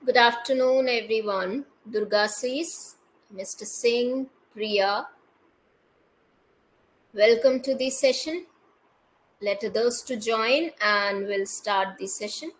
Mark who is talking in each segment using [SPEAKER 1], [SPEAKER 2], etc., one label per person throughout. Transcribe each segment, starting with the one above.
[SPEAKER 1] Good afternoon, everyone. Durga Sis, Mr. Singh, Priya, welcome to this session. Let others to join and we'll start the session.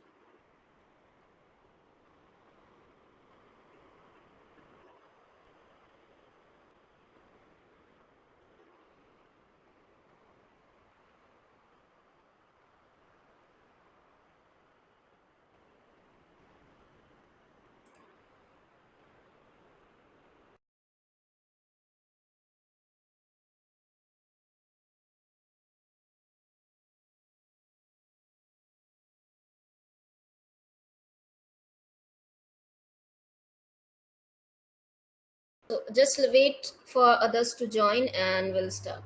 [SPEAKER 1] So just wait for others to join and we'll start.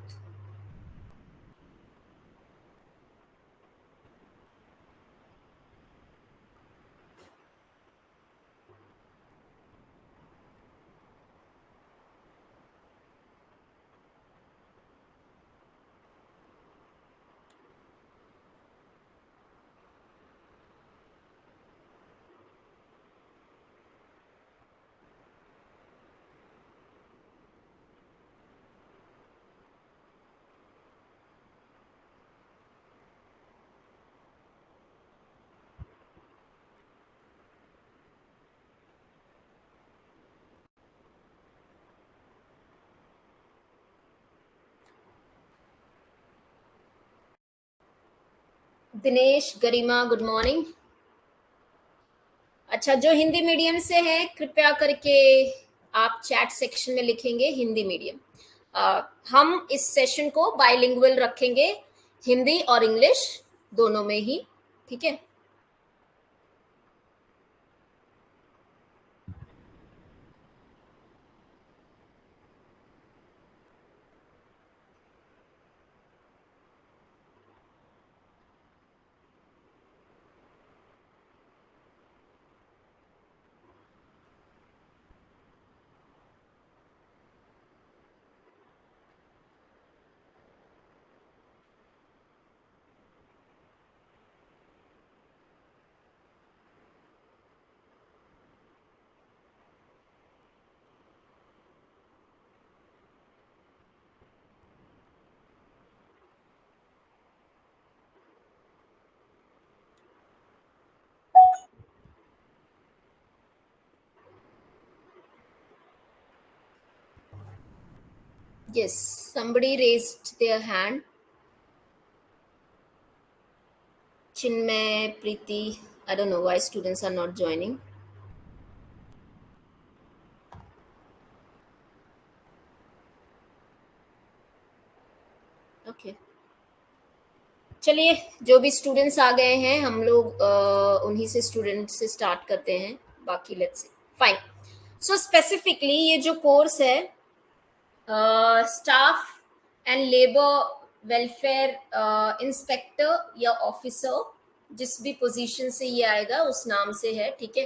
[SPEAKER 1] Dinesh, Garima, good morning. अच्छा, जो Hindi medium से है कृपया करके आप chat section में लिखेंगे Hindi medium. हम इस सेशन को बाइलिंगुअल रखेंगे, हिंदी और इंग्लिश दोनों में ही, ठीक है। Yes, somebody raised their hand. Chinmay, Preeti, I don't know why students are not joining. Okay. चलिए, जो भी स्टूडेंट्स आ गए हैं हम लोग उन्हीं से स्टूडेंट से स्टार्ट करते हैं, बाकी let's see. Fine. So specifically ये जो कोर्स है staff and labour welfare inspector या ऑफिसर, जिस भी पोजीशन से ये आएगा उस नाम से है, ठीक है।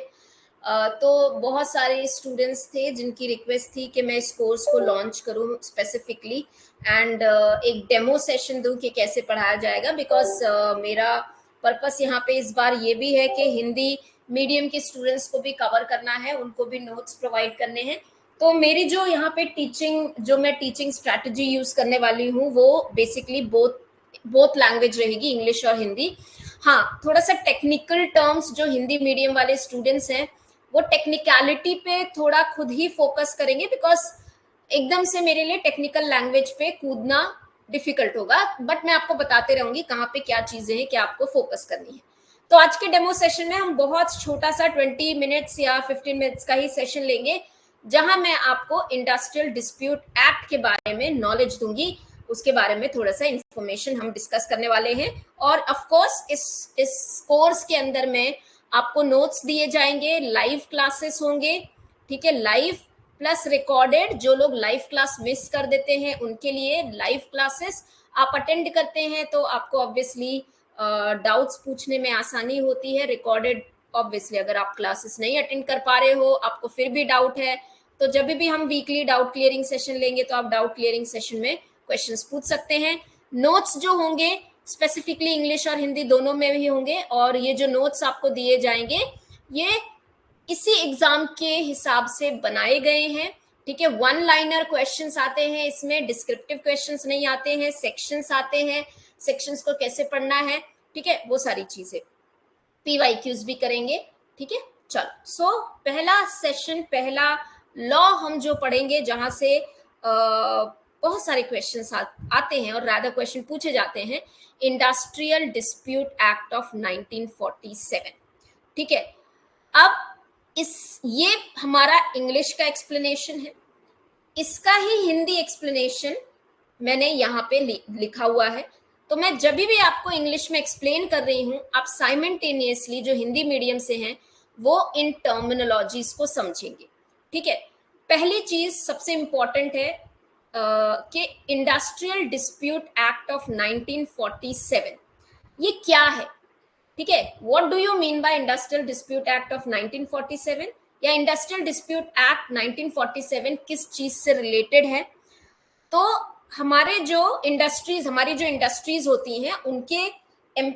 [SPEAKER 1] तो बहुत सारे स्टूडेंट्स थे जिनकी रिक्वेस्ट थी कि मैं इस कोर्स को लॉन्च करूं स्पेसिफिकली एंड एक डेमो सेशन दूं कि कैसे पढ़ाया जाएगा, बिकॉज मेरा पर्पस यहाँ पे इस बार ये भी है कि हिंदी मीडियम के स्टूडेंट्स को भी कवर करना है, उनको भी नोट्स प्रोवाइड करने हैं। तो मेरी जो यहाँ पे मैं टीचिंग स्ट्रैटेजी यूज करने वाली हूँ वो बेसिकली बोथ लैंग्वेज रहेगी, इंग्लिश और हिंदी। हाँ, थोड़ा सा टेक्निकल टर्म्स जो हिंदी मीडियम वाले स्टूडेंट्स हैं वो टेक्निकलिटी पे थोड़ा खुद ही फोकस करेंगे, बिकॉज एकदम से मेरे लिए टेक्निकल लैंग्वेज पे कूदना डिफिकल्ट होगा, बट मैं आपको बताते रहूंगी कहाँ पे क्या चीजें हैं, क्या आपको फोकस करनी है। तो आज के डेमो सेशन में हम बहुत छोटा सा 20 मिनट्स या 15 मिनट्स का ही सेशन लेंगे, जहां मैं आपको इंडस्ट्रियल डिस्प्यूट एक्ट के बारे में नॉलेज दूंगी, उसके बारे में थोड़ा सा इंफॉर्मेशन हम डिस्कस करने वाले हैं। और ऑफ कोर्स इस कोर्स के अंदर में आपको नोट्स दिए जाएंगे, लाइव क्लासेस होंगे, ठीक है, लाइव प्लस रिकॉर्डेड। जो लोग लाइव क्लास मिस कर देते हैं उनके लिए लाइव क्लासेस आप अटेंड करते हैं तो आपको ऑब्वियसली डाउट्स पूछने में आसानी होती है। रिकॉर्डेड ऑब्वियसली अगर आप क्लासेस नहीं अटेंड कर पा रहे हो, आपको फिर भी डाउट है, तो जब भी हम वीकली डाउट क्लियरिंग सेशन लेंगे तो आप डाउट क्लियरिंग सेशन में क्वेश्चंस पूछ सकते हैं। नोट्स जो होंगे स्पेसिफिकली इंग्लिश और हिंदी दोनों में भी होंगे, और ये जो नोट्स आपको दिए जाएंगे ये इसी एग्जाम के हिसाब से बनाए गए हैं, ठीक है। वन लाइनर क्वेश्चंस आते हैं इसमें, डिस्क्रिप्टिव क्वेश्चंस नहीं आते हैं, सेक्शंस आते हैं, सेक्शंस को कैसे पढ़ना है, ठीक है, वो सारी चीजें। पीवाईक्यूज भी करेंगे, ठीक है। चलो, सो पहला सेशन, पहला लॉ हम जो पढ़ेंगे, जहां से बहुत सारे क्वेश्चंस आते हैं और रादर क्वेश्चन पूछे जाते हैं, इंडस्ट्रियल डिस्प्यूट एक्ट ऑफ 1947, ठीक है। अब ये हमारा इंग्लिश का एक्सप्लेनेशन है, इसका ही हिंदी एक्सप्लेनेशन मैंने यहाँ पे लिखा हुआ है। तो मैं जब भी आपको इंग्लिश में एक्सप्लेन कर रही हूँ, आप साइमल्टेनियसली जो हिंदी मीडियम से हैं वो इन टर्मिनोलॉजीज को समझेंगे, ठीक है। पहली चीज सबसे इंपॉर्टेंट है कि इंडस्ट्रियल डिस्प्यूट एक्ट ऑफ 1947 ये क्या है, ठीक है। What do you mean by industrial dispute act of 1947, या इंडस्ट्रियल डिस्प्यूट एक्ट 1947 किस चीज से रिलेटेड है। तो हमारी जो इंडस्ट्रीज होती हैं उनके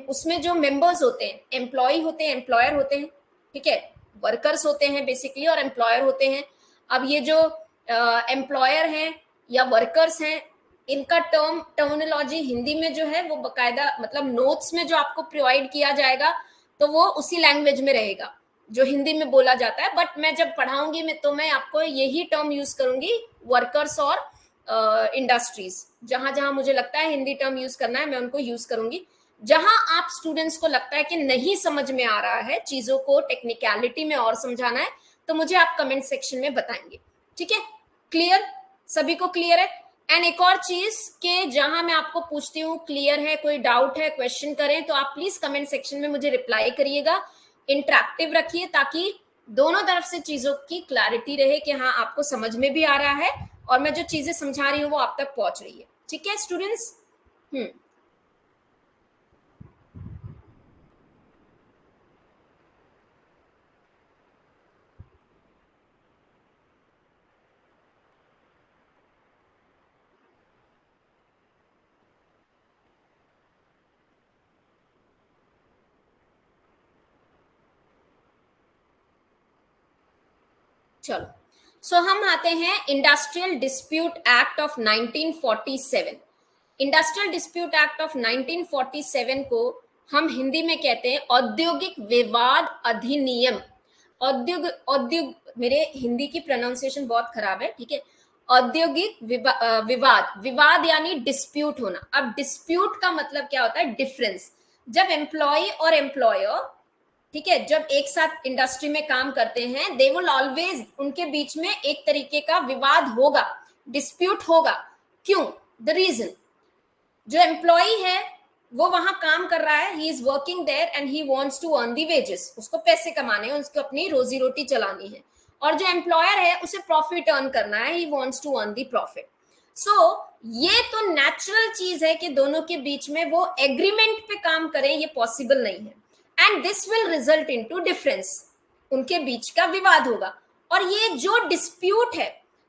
[SPEAKER 1] उसमें जो मेंबर्स होते हैं, एम्प्लॉय होते हैं, एम्प्लॉयर होते हैं, ठीक है, वर्कर्स होते हैं बेसिकली, और एम्प्लॉयर होते हैं। अब ये जो एम्प्लॉयर हैं या वर्कर्स हैं, इनका टर्मिनोलॉजी हिंदी में जो है वो बकायदा, मतलब नोट्स में जो आपको प्रोवाइड किया जाएगा तो वो उसी लैंग्वेज में रहेगा जो हिंदी में बोला जाता है। बट मैं जब पढ़ाऊंगी तो मैं आपको यही टर्म यूज करूंगी, वर्कर्स और इंडस्ट्रीज। जहां जहां मुझे लगता है हिंदी टर्म यूज करना है मैं उनको यूज करूंगी। जहां आप स्टूडेंट्स को लगता है कि नहीं समझ में आ रहा है, चीजों को टेक्निकलिटी में और समझाना है, तो मुझे आप कमेंट सेक्शन में बताएंगे, ठीक है। क्लियर, सभी को क्लियर है। एंड एक और चीज के जहां मैं आपको पूछती हूँ क्लियर है, कोई डाउट है, क्वेश्चन करें, तो आप प्लीज कमेंट सेक्शन में मुझे रिप्लाई करिएगा, इंटरेक्टिव रखिए, ताकि दोनों तरफ से चीजों की क्लैरिटी रहे कि हाँ आपको समझ में भी आ रहा है और मैं जो चीजें समझा रही हूँ वो आप तक पहुंच रही है, ठीक है स्टूडेंट्स। चलो, सो हम आते हैं industrial dispute act of 1947। Industrial dispute act of 1947 को हम हिंदी में कहते हैं औद्योगिक विवाद अधिनियम। मेरे हिंदी की प्रोनाउंसिएशन बहुत खराब है, ठीक है। औद्योगिक विवाद यानी डिस्प्यूट होना। अब डिस्प्यूट का मतलब क्या होता है, डिफरेंस। जब एम्प्लॉय और एम्प्लॉयर, ठीक है, जब एक साथ इंडस्ट्री में काम करते हैं, दे विल ऑलवेज, उनके बीच में एक तरीके का विवाद होगा, डिस्प्यूट होगा। क्यों? द रीजन, जो एम्प्लॉय है वो वहां काम कर रहा है, he is working there and he wants to earn the wages, उसको पैसे कमाने हैं, उसको अपनी रोजी रोटी चलानी है। और जो एम्प्लॉयर है उसे प्रॉफिट अर्न करना है, he wants to earn the profit. So ये तो नेचुरल चीज है कि दोनों के बीच में वो एग्रीमेंट पे काम करें, ये पॉसिबल नहीं है। And this will result into difference, उनके बीच का विवाद होगा। और ये जो डिस्प्यूट है,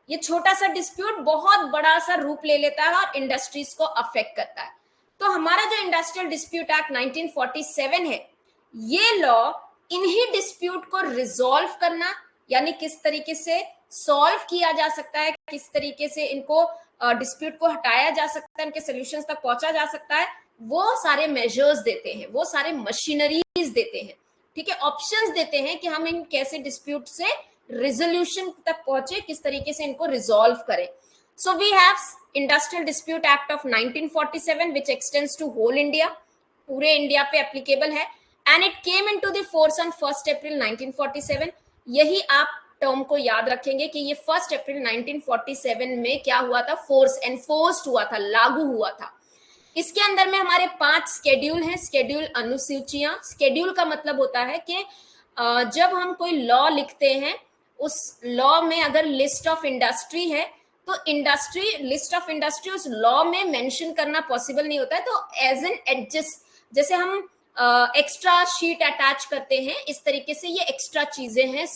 [SPEAKER 1] ये छोटा सा डिस्प्यूट बहुत बड़ा सा रूप ले लेता है और इंडस्ट्रीज को अफेक्ट करता है। तो हमारा जो इंडस्ट्रियल डिस्प्यूट एक्ट 1947 है, ये लॉ इन्हीं डिस्प्यूट को रिजॉल्व करना, यानी किस तरीके से सॉल्व किया जा सकता है, किस तरीके से इनको डिस्प्यूट को हटाया जा सकता है, इनके सॉल्यूशंस तक पहुंचा जा सकता है, वो सारे मेजर्स देते हैं, वो सारे मशीनरीज देते हैं, ठीक है, ऑप्शंस देते हैं कि हम इन कैसे डिस्प्यूट से रिजोल्यूशन तक पहुंचे, किस तरीके से इनको रिजॉल्व करें। So we have industrial dispute act of 1947 which extends to whole India, पूरे इंडिया पे एप्लीकेबल है। And it came into the force on 1 April 1947। यही आप टर्म को याद रखेंगे कि ये 1 अप्रैल 1947 में क्या हुआ था, फोर्स एनफोर्स्ड हुआ था, लागू हुआ था। इसके अंदर में हमारे 5 स्केड्यूल हैं, स्केड्यूल अनुसूचियां। स्केड्यूल का मतलब होता है कि जब हम कोई लॉ लिखते हैं, उस लॉ में अगर लिस्ट ऑफ इंडस्ट्री है तो इंडस्ट्री, लिस्ट ऑफ इंडस्ट्री उस लॉ में मेंशन करना पॉसिबल नहीं होता है, तो एज एन एडजस्ट, जैसे हम एक्स्ट्रा शीट अटैच करते हैं, इस तरीके से ये एक्स्ट्रा चीजें हैं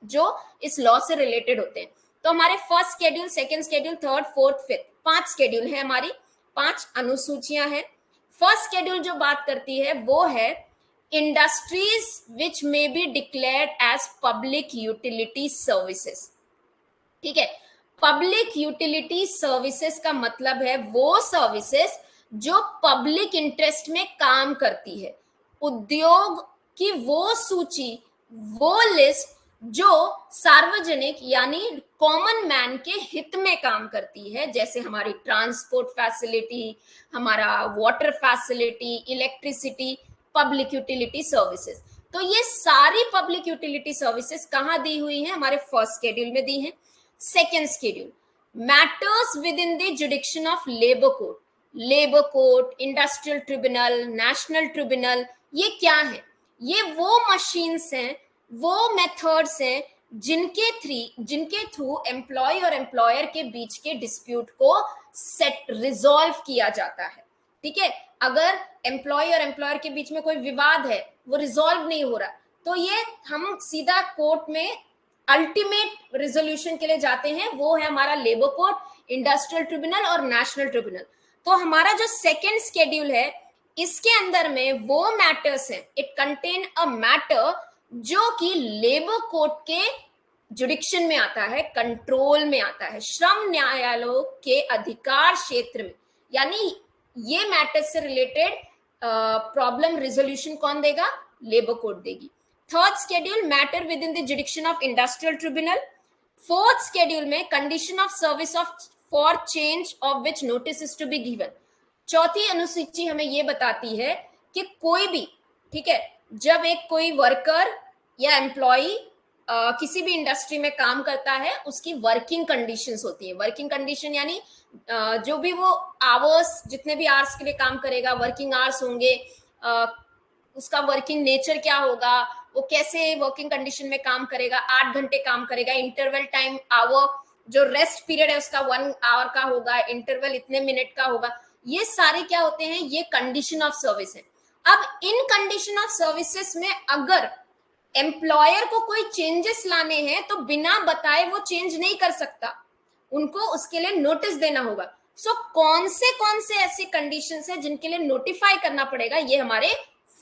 [SPEAKER 1] जो इस लॉ से रिलेटेड होते हैं। तो हमारे 1st schedule, 2nd schedule, 3rd, 4th, 5th, 5 schedule है, हमारी 5 अनुसूचियां हैं। 1st स्केड्यूल जो बात करती है वो है industries which may be declared as public utility services. ठीक है, पब्लिक यूटिलिटी सर्विसेज का मतलब है वो सर्विसेज जो पब्लिक इंटरेस्ट में काम करती है, उद्योग की वो सूची, वो लिस्ट जो सार्वजनिक यानी कॉमन मैन के हित में काम करती है, जैसे हमारी ट्रांसपोर्ट फैसिलिटी, हमारा water facility, electricity, public utility services. तो ये सारी पब्लिक यूटिलिटी सर्विसेज कहाँ दी हुई है? हमारे फर्स्ट शेड्यूल में दी है। Second schedule, matters with in the jurisdiction of labour code, labour court, industrial tribunal, national tribunal, ये क्या है? ये वो मशीन्स हैं, वो मेथड्स हैं जिनके थ्रू एम्प्लॉय और एम्प्लॉयर के बीच के डिस्प्यूट को सेट रिजॉल्व किया जाता है। ठीक है, अगर एम्प्लॉय और एम्प्लॉयर के बीच में कोई विवाद है, वो रिजॉल्व नहीं हो रहा, तो ये हम सीधा कोर्ट में अल्टीमेट रेजोल्यूशन के लिए जाते हैं, वो है हमारा लेबर कोर्ट, इंडस्ट्रियल ट्रिब्यूनल और नेशनल ट्रिब्यूनल। तो हमारा जो सेकेंड शेड्यूल है, इसके अंदर में वो मैटर्स हैं, इट कंटेन अ मैटर जो कि लेबर कोर्ट के जुडिक्शन में आता है, कंट्रोल में आता है, श्रम न्यायालयों के अधिकार क्षेत्र में, यानी ये मैटर से रिलेटेड प्रॉब्लम रिजोल्यूशन कौन देगा? लेबर कोर्ट देगी। Third schedule, matter within the jurisdiction of industrial tribunal. Fourth schedule में condition of service of for change of which notice is to be given. चौथी अनुसूची हमें ये बताती है कि कोई भी, ठीक है, जब एक कोई वर्कर या एम्प्लॉय किसी भी इंडस्ट्री में काम करता है, उसकी वर्किंग कंडीशंस होती है। वर्किंग कंडीशन यानी जो भी वो आवर्स, जितने भी आवर्स के लिए काम करेगा, वर्किंग आवर्स होंगे, उसका वर्किंग नेचर क्या होगा, वो कैसे वर्किंग कंडीशन में काम करेगा, 8 घंटे काम करेगा, इंटरवल टाइम आवर, जो रेस्ट पीरियड है उसका 1 आवर का होगा, इंटरवल इतने मिनट का होगा, ये सारे क्या होते हैं? ये कंडीशन ऑफ सर्विस है। अब इन कंडीशन ऑफ सर्विसेज में अगर एम्प्लॉयर को कोई चेंजेस लाने हैं तो बिना बताए वो चेंज नहीं कर सकता, उनको उसके लिए नोटिस देना होगा। सो कौन से ऐसे कंडीशंस है जिनके लिए नोटिफाई करना पड़ेगा? ये हमारे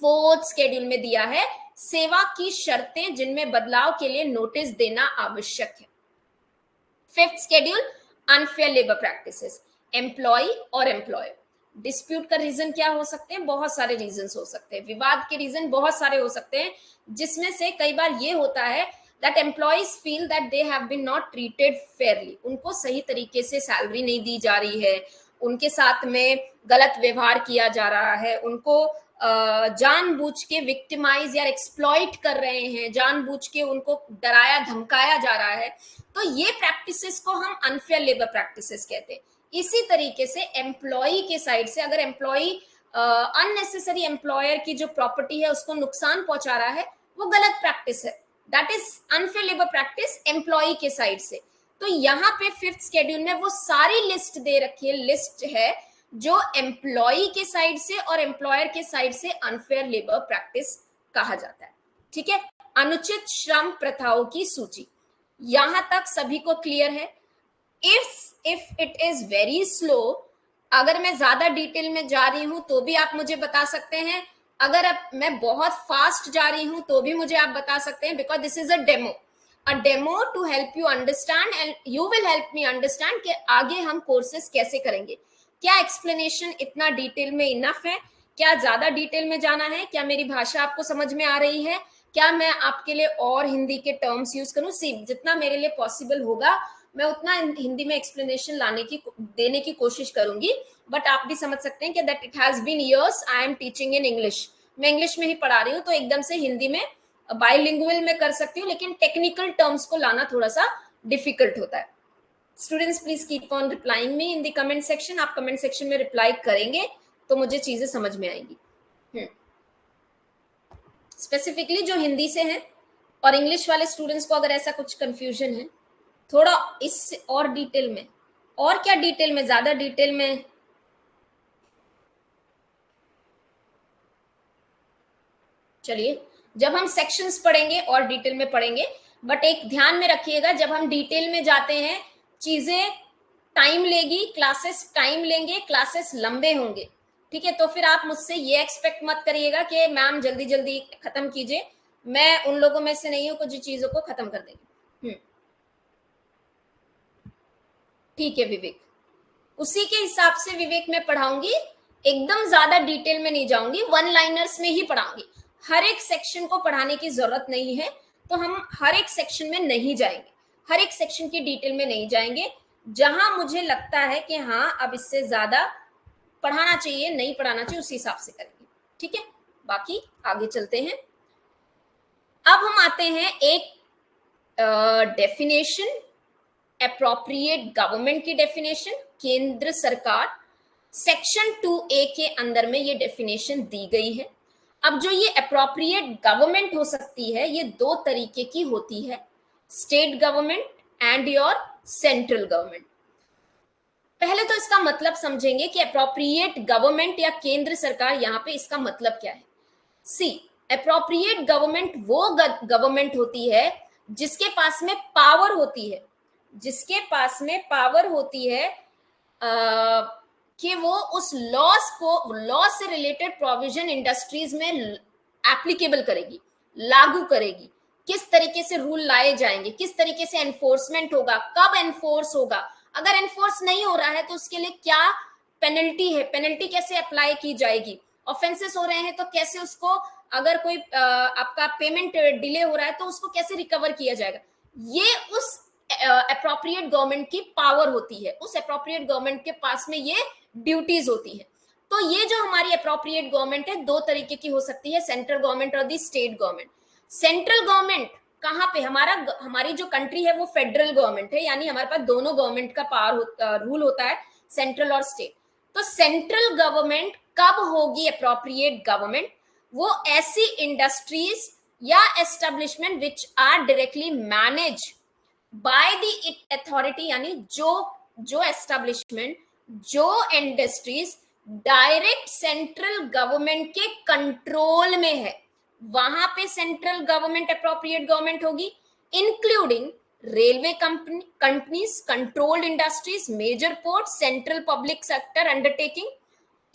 [SPEAKER 1] फोर्थ शेड्यूल में दिया है, सेवा की शर्तें जिनमें बदलाव के लिए नोटिस देना आवश्यक है। Fifth schedule, unfair labour practices, employ और एम्प्लॉयर। डिस्प्यूट का रीजन क्या हो सकते हैं? बहुत सारे रीजंस हो सकते हैं, विवाद के रीजन बहुत सारे हो सकते हैं, जिसमें से कई बार ये होता है that employees feel that they have been not treated fairly, उनको सही तरीके से सैलरी नहीं दी जा रही है, उनके साथ में गलत व्यवहार किया जा रहा है, उनको जानबूझ के विक्टिमाइज या एक्सप्लॉइट कर रहे हैं, जानबूझ के उनको डराया धमकाया जा रहा है, तो ये प्रैक्टिसेस को हम अनफेयर लेबर प्रैक्टिसेस कहते हैं। इसी तरीके से एम्प्लॉई के साइड से अगर एम्प्लॉई अननेसेसरी एम्प्लॉयर की जो प्रॉपर्टी है उसको नुकसान पहुंचा रहा है, वो गलत प्रैक्टिस है, that is unfair labour practice employee के साइड से। तो यहाँ पे फिफ्थ शेड्यूल में वो सारी लिस्ट दे रखी है, लिस्ट है जो एम्प्लॉई के साइड से और एम्प्लॉयर के साइड से अनफेयर लेबर प्रैक्टिस कहा जाता है। ठीक है, अनुचित श्रम प्रथाओं की सूची, यहां तक सभी को क्लियर है? If it is very slow, अगर मैं ज्यादा डिटेल में जा रही हूं तो भी आप मुझे बता सकते हैं, अगर अब मैं बहुत फास्ट जा रही हूं तो भी मुझे आप बता सकते हैं, because this is a demo to help you understand and you will help me understand कि आगे हम कोर्सेस कैसे करेंगे। क्या एक्सप्लेनेशन इतना डिटेल में इनफ है? क्या ज्यादा डिटेल में जाना है? क्या मेरी भाषा आपको समझ में आ रही है? क्या मैं आपके लिए और हिंदी के टर्म्स यूज करूं? जितना मेरे लिए पॉसिबल होगा मैं उतना हिंदी में एक्सप्लेनेशन देने की कोशिश करूंगी, बट आप भी समझ सकते हैं कि that it has been years I am teaching in English, मैं इंग्लिश में ही पढ़ा रही हूँ, तो एकदम से हिंदी में बाइलिंगुअल में कर सकती हूँ, लेकिन टेक्निकल टर्म्स को लाना थोड़ा सा डिफिकल्ट होता है। Students please keep on replying me in the comment section. आप कमेंट सेक्शन में रिप्लाई करेंगे तो मुझे चीजें समझ में आएंगी। स्पेसिफिकली जो हिंदी से हैं और इंग्लिश वाले स्टूडेंट्स को अगर ऐसा कुछ कंफ्यूजन है, थोड़ा इससे और डिटेल में, और क्या डिटेल में, ज्यादा डिटेल में, चलिए जब हम सेक्शंस पढ़ेंगे और डिटेल में पढ़ेंगे, बट एक ध्यान में रखिएगा, जब हम डिटेल में जाते हैं चीजें टाइम लेगी, क्लासेस टाइम लेंगे, क्लासेस लंबे होंगे, ठीक है, तो फिर आप मुझसे ये एक्सपेक्ट मत करिएगा कि मैम जल्दी जल्दी खत्म कीजिए, मैं उन लोगों में से नहीं हूं कुछ चीजों को खत्म कर देंगे। ठीक है विवेक, उसी के हिसाब से विवेक मैं पढ़ाऊंगी, एकदम ज्यादा डिटेल में नहीं जाऊंगी, वन लाइनर्स में ही पढ़ाऊंगी। हर एक सेक्शन को पढ़ाने की जरूरत नहीं है, तो हम हर एक सेक्शन में नहीं जाएंगे, हर एक सेक्शन की डिटेल में नहीं जाएंगे। जहां मुझे लगता है कि हाँ अब इससे ज्यादा पढ़ाना चाहिए, नहीं पढ़ाना चाहिए, उस हिसाब से करेंगे। ठीक है, बाकी आगे चलते हैं। अब हम आते हैं एक डेफिनेशन, अप्रोप्रिएट गवर्नमेंट की डेफिनेशन, केंद्र सरकार। सेक्शन 2A के अंदर में ये डेफिनेशन दी गई है। अब जो ये अप्रोप्रिएट गवर्नमेंट हो सकती है, ये दो तरीके की होती है, state government and your central government. पहले तो इसका मतलब समझेंगे कि अप्रोप्रिएट गवर्नमेंट या केंद्र सरकार, यहां पे इसका मतलब क्या है। सी, अप्रोप्रिएट गवर्नमेंट वो गवर्नमेंट होती है जिसके पास में पावर होती है, जिसके पास में पावर होती है कि वो उस लॉस को, लॉ से रिलेटेड प्रोविजन इंडस्ट्रीज में एप्लीकेबल करेगी, लागू करेगी, किस तरीके से रूल लाए जाएंगे, किस तरीके से एनफोर्समेंट होगा, कब एनफोर्स होगा, अगर एनफोर्स नहीं हो रहा है तो उसके लिए क्या पेनल्टी है, पेनल्टी कैसे अप्लाई की जाएगी, ऑफेंसेस हो रहे हैं तो कैसे उसको, अगर कोई आपका पेमेंट डिले हो रहा है तो उसको कैसे रिकवर किया जाएगा। ये उस अप्रोप्रिएट गवर्नमेंट की पावर होती है, उस अप्रोप्रिएट गवर्नमेंट के पास में ये ड्यूटीज होती है। तो ये जो हमारी अप्रोप्रिएट गवर्नमेंट है, दो तरीके की हो सकती है, सेंट्रल गवर्नमेंट और दी स्टेट गवर्नमेंट। सेंट्रल गवर्नमेंट कहाँ पे, हमारी जो कंट्री है वो फेडरल गवर्नमेंट है, यानी हमारे पास दोनों गवर्नमेंट का पावर रूल होता है, सेंट्रल और स्टेट। तो सेंट्रल गवर्नमेंट कब होगी अप्रोप्रिएट गवर्नमेंट, वो ऐसी इंडस्ट्रीज या establishment which are directly managed by the authority, यानी जो एस्टेब्लिशमेंट, जो इंडस्ट्रीज डायरेक्ट सेंट्रल गवर्नमेंट के कंट्रोल में है, वहां पे सेंट्रल गवर्नमेंट अप्रोप्रिएट गवर्नमेंट होगी, including railway companies, controlled industries, major port, central public sector undertaking.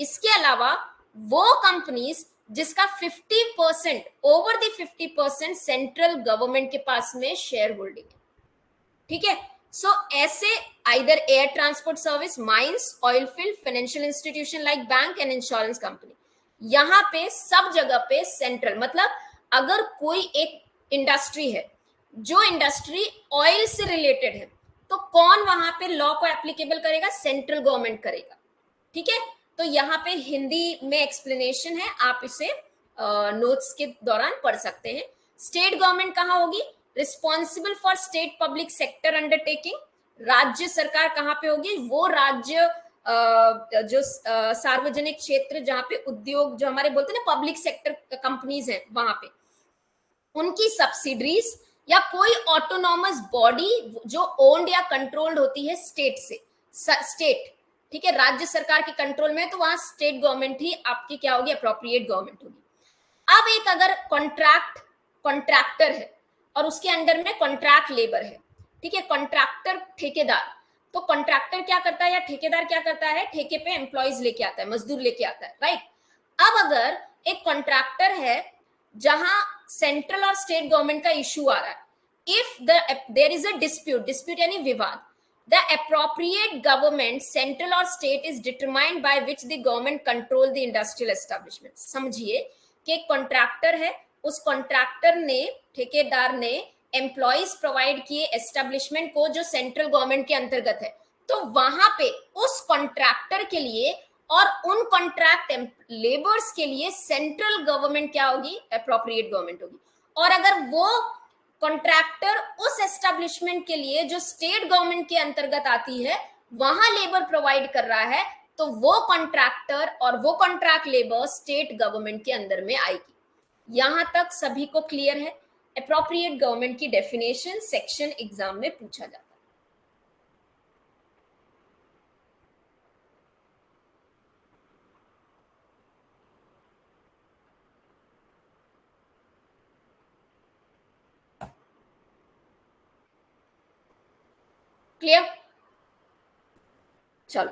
[SPEAKER 1] इसके अलावा वो कंपनीज जिसका 50%, ओवर द 50% सेंट्रल गवर्नमेंट के पास में शेयर होल्डिंग है। ठीक है, सो ऐसे either air transport service, mines, oil field, financial institution like bank and insurance company, यहां पे सब जगह पे सेंट्रल, मतलब अगर कोई एक इंडस्ट्री है, जो इंडस्ट्री ऑयल से रिलेटेड है, तो कौन वहां पे लॉ को एप्लीकेबल करेगा, सेंट्रल गवर्नमेंट करेगा। ठीक है, तो यहाँ पे हिंदी में एक्सप्लेनेशन है, आप इसे नोट्स के दौरान पढ़ सकते हैं। स्टेट गवर्नमेंट कहाँ होगी, responsible for state public sector undertaking. राज्य सरकार कहाँ पे होगी, वो राज्य जो सार्वजनिक क्षेत्र, जहाँ पे उद्योग, जो हमारे बोलते हैं ना पब्लिक सेक्टर कंपनीज हैं, वहां पे उनकी सब्सिडरीज, या कोई ऑटोनॉमस बॉडी जो ओन्ड या कंट्रोल्ड होती है स्टेट से, स्टेट, ठीक है, राज्य सरकार के कंट्रोल में, तो वहां स्टेट गवर्नमेंट ही आपकी क्या होगी, अप्रोप्रिएट गवर्नमेंट होगी। अब एक अगर कॉन्ट्रैक्टर है और उसके अंडर में कॉन्ट्रैक्ट लेबर है, ठीक है, कॉन्ट्रैक्टर ठेकेदार, तो कॉन्ट्रैक्टर क्या करता है या ठेकेदार क्या करता है, ठेके पे एम्प्लॉयज लेके आता है, मजदूर लेके आता है, राइट। अब अगर एक कॉन्ट्रैक्टर है जहां सेंट्रल और स्टेट गवर्नमेंट का इशू आ रहा है, if there is a dispute यानी विवाद, the appropriate government, central or state, is determined by which the government control the industrial establishment। समझिए कि एक कॉन्ट्रैक्टर है, उस कॉन्ट्रैक्टर ने, ठेकेदार ने एम्प्लॉयज प्रोवाइड किए एस्टेब्लिशमेंट को जो सेंट्रल गवर्नमेंट के अंतर्गत है, तो वहां पे उस कॉन्ट्रैक्टर के लिए और उन कॉन्ट्रैक्ट लेबर्स के लिए सेंट्रल गवर्नमेंट क्या होगी, अप्रोप्रिएट गवर्नमेंट होगी। और अगर वो कॉन्ट्रैक्टर उस एस्टेब्लिशमेंट के लिए जो स्टेट गवर्नमेंट के अंतर्गत आती है, वहां लेबर प्रोवाइड कर रहा है, तो वो कॉन्ट्रैक्टर और वो कॉन्ट्रैक्ट लेबर स्टेट गवर्नमेंट के अंदर में आएगी। यहां तक सभी को क्लियर है। अप्रोप्रिएट गवर्नमेंट की डेफिनेशन सेक्शन एग्जाम में पूछा जाता है। क्लियर, चलो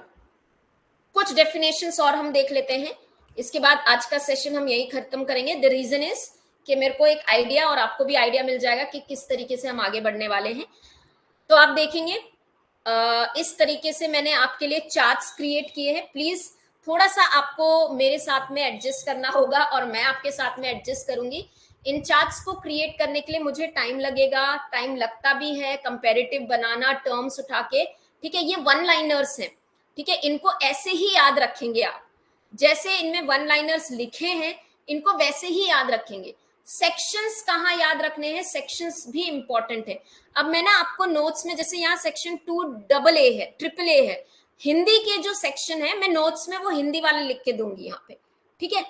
[SPEAKER 1] कुछ कुछ डेफिनेशंस और हम देख लेते हैं, इसके बाद आज का सेशन हम यही खत्म करेंगे। द रीजन इज कि मेरे को एक आइडिया और आपको भी आइडिया मिल जाएगा कि किस तरीके से हम आगे बढ़ने वाले हैं। तो आप देखेंगे इस तरीके से मैंने आपके लिए चार्ट्स क्रिएट किए हैं। प्लीज थोड़ा सा आपको मेरे साथ में एडजस्ट करना होगा और मैं आपके साथ में एडजस्ट करूंगी। इन चार्ट्स को क्रिएट करने के लिए मुझे टाइम लगेगा, टाइम लगता भी है, कंपैरेटिव बनाना, टर्म्स उठा के, ठीक है। ये वन लाइनर्स हैं, ठीक है, इनको ऐसे ही याद रखेंगे आप, जैसे इनमें वन लाइनर्स लिखे हैं इनको वैसे ही याद रखेंगे। सेक्शंस कहाँ याद रखने हैं, सेक्शंस भी इंपॉर्टेंट है। अब मैं ना आपको नोट्स में, जैसे यहाँ सेक्शन 2AA है, AAA है, हिंदी के जो सेक्शन है मैं नोट्स में वो हिंदी वाले लिख के दूंगी यहाँ पे, ठीक है,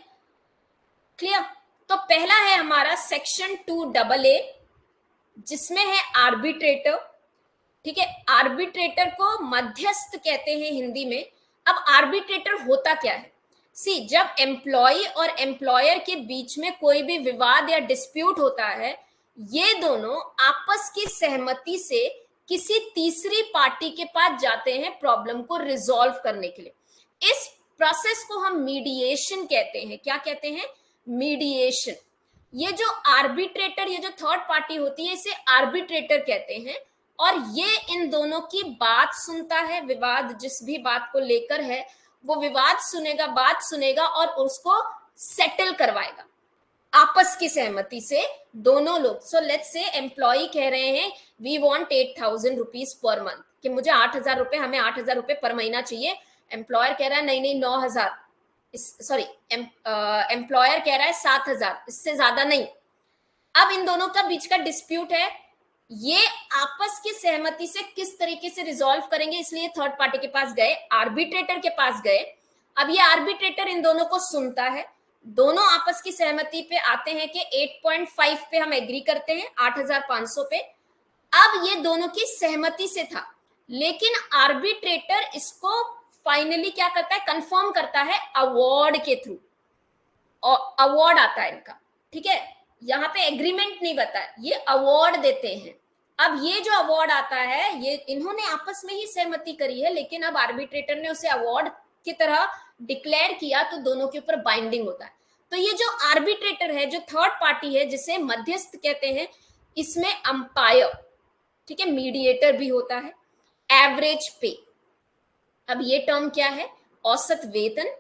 [SPEAKER 1] क्लियर। तो पहला है हमारा सेक्शन 2AA, जिसमें है आर्बिट्रेटर, ठीक है। आर्बिट्रेटर को मध्यस्थ कहते हैं हिंदी में। अब आर्बिट्रेटर होता क्या है, सी, जब एम्प्लॉय और एम्प्लॉयर के बीच में कोई भी विवाद या डिस्प्यूट होता है, ये दोनों आपस की सहमति से किसी तीसरी पार्टी के पास जाते हैं प्रॉब्लम को रिजॉल्व करने के लिए। इस प्रोसेस को हम मीडिएशन कहते हैं। क्या कहते हैं, मीडिएशन। ये जो आर्बिट्रेटर, ये जो थर्ड पार्टी होती है, इसे आर्बिट्रेटर कहते हैं, और ये इन दोनों की बात सुनता है। विवाद जिस भी बात को लेकर है वो विवाद सुनेगा, बात सुनेगा और उसको सेटल करवाएगा आपस की सहमति से दोनों लोग। सो लेट्स से एम्प्लॉय कह रहे हैं we want 8,000 rupees per month, कि मुझे 8,000 रुपए, हमें 8,000 रुपए पर महीना चाहिए। एम्प्लॉयर कह रहा है नहीं 9,000, सॉरी, एम्प्लॉयर कह रहा है 7,000, इससे ज्यादा नहीं। अब इन दोनों का बीच का डिस्प्यूट है, ये आपस की सहमति से किस तरीके से रिजॉल्व करेंगे, इसलिए थर्ड पार्टी के पास गए, आर्बिट्रेटर के पास गए। अब ये आर्बिट्रेटर इन दोनों को सुनता है, दोनों आपस की सहमति पे आते हैं कि 8.5 पे हम एग्री करते हैं, 8,500 पे। अब ये दोनों की सहमति से था, लेकिन आर्बिट्रेटर इसको फाइनली क्या करता है, कंफर्म करता है अवार्ड के थ्रू। अवार्ड आता है इनका, ठीक है, यहाँ पे एग्रीमेंट नहीं बताया, ये अवार्ड देते हैं। अब ये जो अवार्ड आता है, ये इन्होंने आपस में ही सहमति करी है, लेकिन अब आर्बिट्रेटर ने उसे अवार्ड की तरह डिक्लेयर किया, तो दोनों के ऊपर बाइंडिंग होता है। तो ये जो आर्बिट्रेटर है, जो थर्ड पार्टी है, जिसे मध्यस्थ कहते हैं, इसमें अंपायर, ठीक है, मीडिएटर भी होता है, एवरेज पे। अब ये टर्म क्या है, औसत वेतन।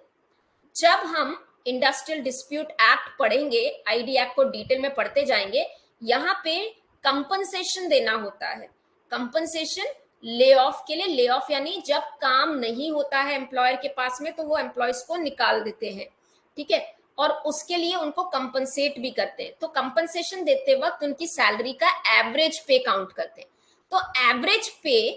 [SPEAKER 1] जब हम इंडस्ट्रियल डिस्प्यूट एक्ट पढ़ेंगे, आईडी एक्ट को डिटेल में पढ़ते जाएंगे, यहाँ पे कंपनसेशन देना होता है। कंपनसेशन ले ऑफ के लिए, ले ऑफ यानी जब काम नहीं होता है एम्प्लॉयर के पास में, तो वो एम्प्लॉयज को निकाल देते हैं, ठीक है, और उसके लिए उनको कंपनसेट भी करते हैं। तो कंपनसेशन देते वक्त उनकी सैलरी का एवरेज पे काउंट करते हैं। तो एवरेज पे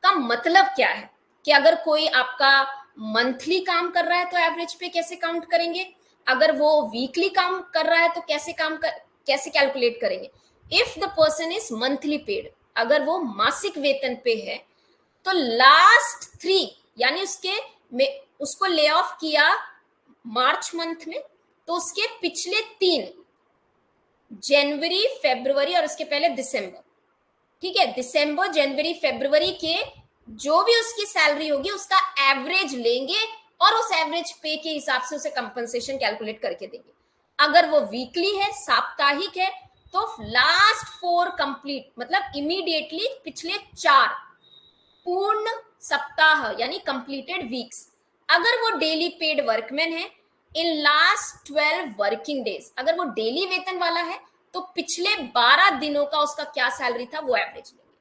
[SPEAKER 1] का मतलब क्या है, कि अगर कोई आपका मंथली काम कर रहा है तो एवरेज पे कैसे काउंट करेंगे, अगर वो वीकली काम कर रहा है तो कैसे कैलकुलेट करेंगे। If the person is monthly paid, अगर वो मासिक वेतन पे है, तो लास्ट 3, यानी उसको ले ऑफ किया मार्च मंथ में, तो उसके पिछले 3, जनवरी, फरवरी और उसके पहले दिसंबर, ठीक है, दिसंबर, जनवरी, फरवरी के जो भी उसकी सैलरी होगी उसका एवरेज लेंगे और उस एवरेज पे के हिसाब से उसे कंपनसेशन कैलकुलेट करके देंगे। अगर वो वीकली है, साप्ताहिक है, तो लास्ट 4 कंप्लीट, मतलब इमीडिएटली पिछले 4 पूर्ण सप्ताह यानी कंप्लीटेड वीक्स। अगर वो डेली पेड वर्कमैन है, इन लास्ट 12 वर्किंग डेज, अगर वो डेली वेतन वाला है तो पिछले 12 दिनों का उसका क्या सैलरी था वो एवरेज लेंगे।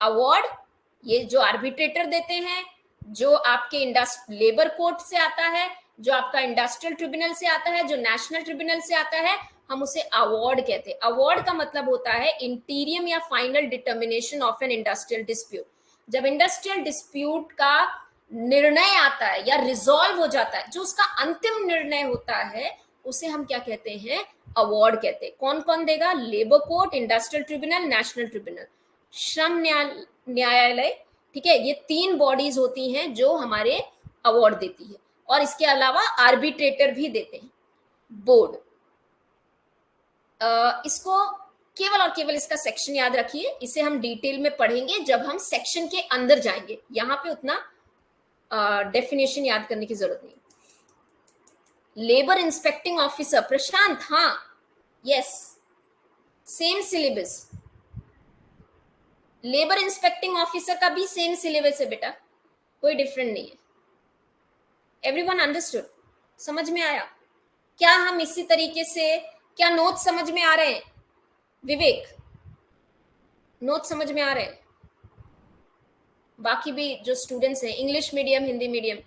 [SPEAKER 1] अवार्ड ये जो आर्बिट्रेटर देते हैं, जो आपके लेबर कोर्ट से आता है, जो आपका इंडस्ट्रियल ट्रिब्यूनल से आता है, जो नेशनल ट्रिब्यूनल से आता है, हम उसे अवार्ड कहते हैं। अवार्ड का मतलब होता है इंटीरियम या final determination of an industrial dispute. जब इंडस्ट्रियल डिस्प्यूट का निर्णय आता है या रिजॉल्व हो जाता है, जो उसका अंतिम निर्णय होता है, उसे हम क्या कहते हैं, अवार्ड कहते हैं। कौन कौन देगा, labour court, industrial tribunal, national tribunal, श्रम न्यायालय, ठीक है, ये 3 बॉडीज होती हैं जो हमारे अवार्ड देती है। और इसके अलावा आर्बिट्रेटर भी देते हैं, बोर्ड। इसको केवल और केवल इसका सेक्शन याद रखिए, इसे हम डिटेल में पढ़ेंगे जब हम सेक्शन के अंदर जाएंगे, यहाँ पे उतना डेफिनेशन याद करने की जरूरत नहीं। लेबर इंस्पेक्टिंग ऑफिसर प्रशांत, हाँ yes, same syllabus. Labour inspecting officer का भी सेम सिलेबस है बेटा, कोई डिफरेंट नहीं है। Everyone understood? समझ में आया? क्या हम इसी तरीके से, क्या नोट समझ में आ रहे हैं विवेक? नोट समझ में आ रहे हैं? बाकी भी जो स्टूडेंट्स हैं इंग्लिश मीडियम हिंदी मीडियम,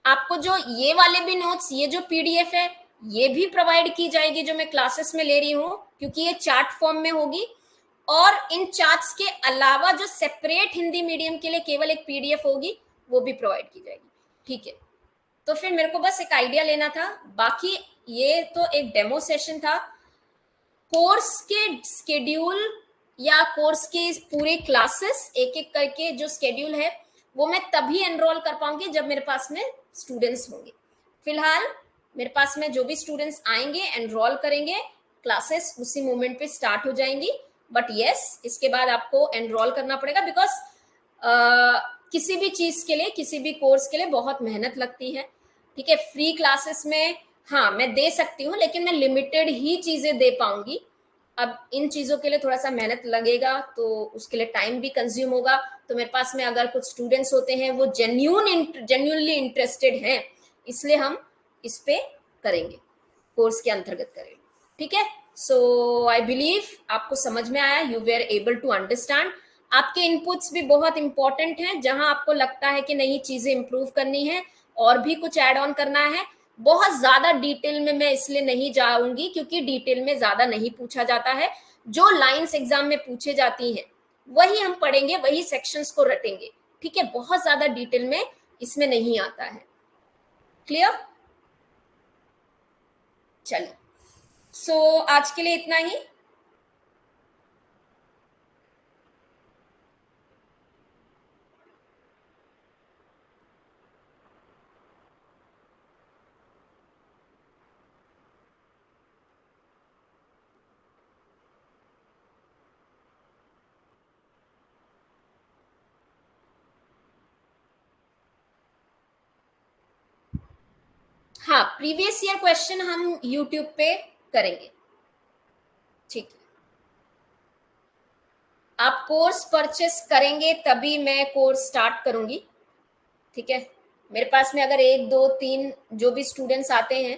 [SPEAKER 1] आपको जो ये वाले भी नोट्स, ये जो पीडीएफ है ये भी प्रोवाइड की जाएगी जो मैं क्लासेस में ले रही हूँ, क्योंकि ये चार्ट फॉर्म में होगी। और इन चार्ट्स के अलावा जो सेपरेट हिंदी मीडियम के लिए केवल एक पीडीएफ होगी वो भी प्रोवाइड की जाएगी, ठीक है? तो फिर मेरे को बस एक आइडिया लेना था, बाकी ये तो एक डेमो सेशन था। कोर्स के स्केड्यूल या कोर्स के पूरे क्लासेस एक एक करके जो स्केड्यूल है वो मैं तभी एनरोल कर पाऊंगी जब मेरे पास में स्टूडेंट्स होंगे। फिलहाल मेरे पास में जो भी स्टूडेंट्स आएंगे एनरोल करेंगे, क्लासेस उसी मोमेंट पे स्टार्ट हो जाएंगी। बट यस, इसके बाद आपको एनरोल करना पड़ेगा, बिकॉज किसी भी चीज के लिए, किसी भी कोर्स के लिए बहुत मेहनत लगती है, ठीक है? फ्री क्लासेस में हाँ मैं दे सकती हूँ, लेकिन मैं लिमिटेड ही चीजें दे पाऊंगी। अब इन चीजों के लिए थोड़ा सा मेहनत लगेगा, तो उसके लिए टाइम भी कंज्यूम होगा। तो मेरे पास में अगर कुछ स्टूडेंट्स होते हैं वो जेन्यूनली इंटरेस्टेड हैं, इसलिए हम इस पे करेंगे, कोर्स के अंतर्गत करेंगे, ठीक है? सो आई बिलीव आपको समझ में आया, you were able to understand. आपके इनपुट्स भी बहुत इंपॉर्टेंट हैं, जहां आपको लगता है कि नहीं चीजें इंप्रूव करनी है और भी कुछ ऐड ऑन करना है। बहुत ज्यादा डिटेल में मैं इसलिए नहीं जाऊंगी क्योंकि डिटेल में ज्यादा नहीं पूछा जाता है। जो लाइंस एग्जाम में पूछे जाती हैं वही हम पढ़ेंगे, वही सेक्शंस को रटेंगे, ठीक है? बहुत ज्यादा डिटेल में इसमें नहीं आता है। क्लियर? चलिए, सो आज के लिए इतना ही। हाँ, प्रीवियस ईयर क्वेश्चन हम यूट्यूब पे करेंगे, ठीक है? आप कोर्स परचेस करेंगे तभी मैं कोर्स स्टार्ट करूंगी, ठीक है? मेरे पास में अगर 1 2 3 जो भी स्टूडेंट्स आते हैं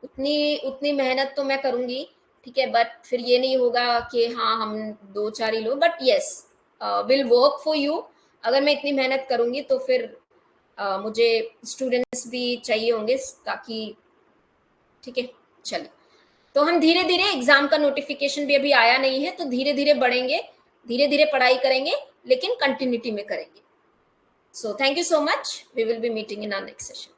[SPEAKER 1] उतनी उतनी मेहनत तो मैं करूंगी, ठीक है? बट फिर ये नहीं होगा कि हाँ हम 2 4 ही लो, but yes will work for you. अगर मैं इतनी मेहनत करूंगी तो फिर मुझे स्टूडेंट्स भी चाहिए होंगे, ताकि, ठीक है? चलिए, तो हम धीरे धीरे, एग्जाम का नोटिफिकेशन भी अभी आया नहीं है, तो धीरे धीरे बढ़ेंगे, धीरे धीरे पढ़ाई करेंगे, लेकिन कंटिन्यूटी में करेंगे। So thank you so much, we will be meeting in our next session.